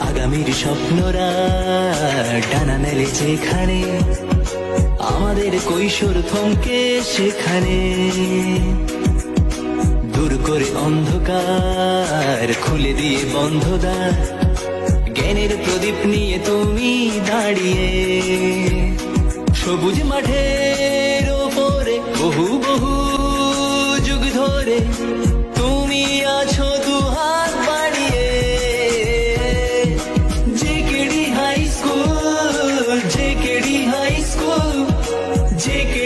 আগামীর স্বপ্নরা ডানা মেলে যেখানে, আমাদের কৈশোর থমকে সেখানে। দূর করে অন্ধকার, খুলে দিয়ে বন্ধ দ্বার, জ্ঞানের প্রদীপ নিয়ে তুমি দাঁড়িয়ে। সবুজ মাঠের ওপরে বহু বহু যুগ ধরে তুমি আছো দুহাত বাড়িয়ে। জেকেডি হাই স্কুল, জেকেডি হাই স্কুল, জেকেডি